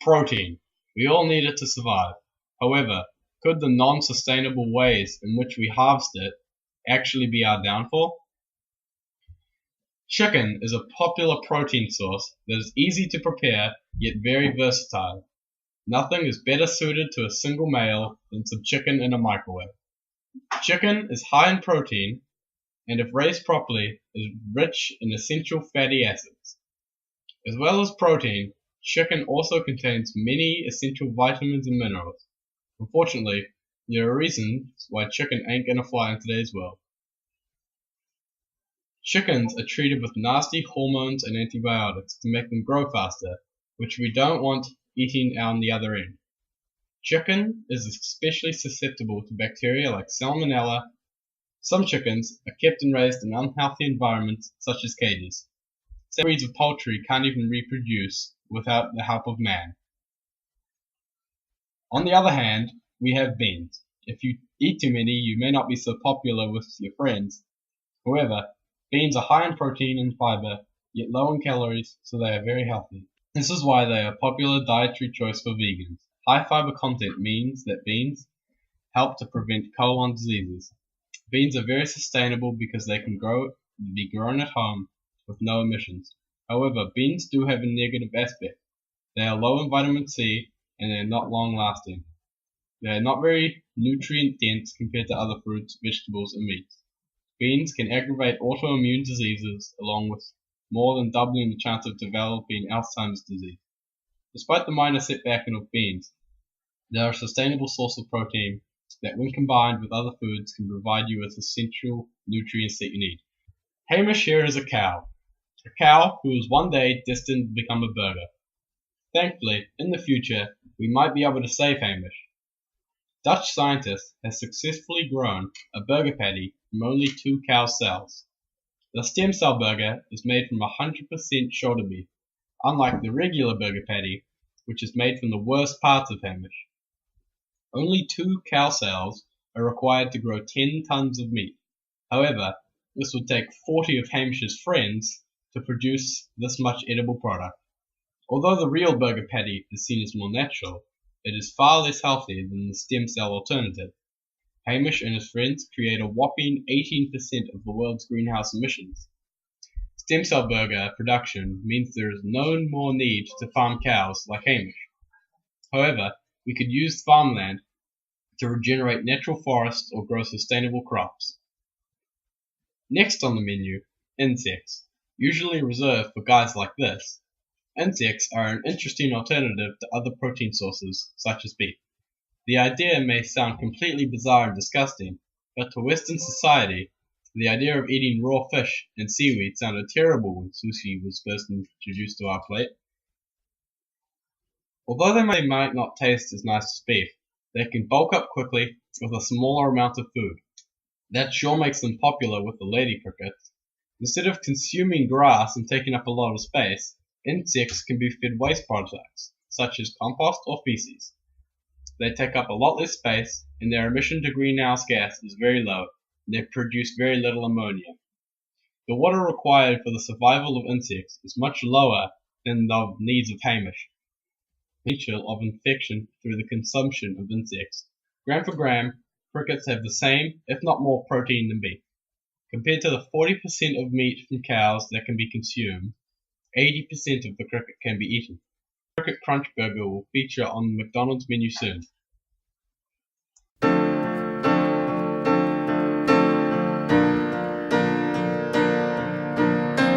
Protein. We all need it to survive. However, could the non-sustainable ways in which we harvest it actually be our downfall? Chicken is a popular protein source that is easy to prepare yet very versatile. Nothing is better suited to a single meal than some chicken in a microwave. Chicken is high in protein and if raised properly is rich in essential fatty acids. As well as protein, chicken also contains many essential vitamins and minerals. Unfortunately, there are reasons why chicken ain't gonna fly in today's world. Chickens are treated with nasty hormones and antibiotics to make them grow faster, which we don't want eating on the other end. Chicken is especially susceptible to bacteria like salmonella. Some chickens are kept and raised in unhealthy environments such as cages. Some breeds of poultry can't even reproduce without the help of man. On the other hand, we have beans. If you eat too many, you may not be so popular with your friends. However, beans are high in protein and fiber, yet low in calories, so they are very healthy. This is why they are a popular dietary choice for vegans. High fiber content means that beans help to prevent colon diseases. Beans are very sustainable because they can be grown at home with no emissions. However, beans do have a negative aspect. They are low in vitamin C and they are not long lasting. They are not very nutrient dense compared to other fruits, vegetables, and meats. Beans can aggravate autoimmune diseases along with more than doubling the chance of developing Alzheimer's disease. Despite the minor setback of beans, they are a sustainable source of protein that when combined with other foods can provide you with essential nutrients that you need. Hamish here is a cow who is one day destined to become a burger. Thankfully, in the future, we might be able to save Hamish. Dutch scientists have successfully grown a burger patty from only 2 cow cells. The stem cell burger is made from 100% shoulder beef, unlike the regular burger patty, which is made from the worst parts of Hamish. Only 2 cow cells are required to grow 10 tons of meat. However, this would take 40 of Hamish's friends to produce this much edible product. Although the real burger patty is seen as more natural, it is far less healthy than the stem cell alternative. Hamish and his friends create a whopping 18% of the world's greenhouse emissions. Stem cell burger production means there is no more need to farm cows like Hamish. However, we could use farmland to regenerate natural forests or grow sustainable crops. Next on the menu, insects. Usually reserved for guys like this, insects are an interesting alternative to other protein sources such as beef. The idea may sound completely bizarre and disgusting, but to Western society, the idea of eating raw fish and seaweed sounded terrible when sushi was first introduced to our plate. Although they might not taste as nice as beef, they can bulk up quickly with a smaller amount of food. That sure makes them popular with the lady crickets. Instead of consuming grass and taking up a lot of space, insects can be fed waste products, such as compost or feces. They take up a lot less space, and their emission to greenhouse gas is very low, and they produce very little ammonia. The water required for the survival of insects is much lower than the needs of Hamish. Potential of infection through the consumption of insects. Gram for gram, crickets have the same, if not more, protein than beef. Compared to the 40% of meat from cows that can be consumed, 80% of the cricket can be eaten. Cricket Crunch Burger will feature on the McDonald's menu soon.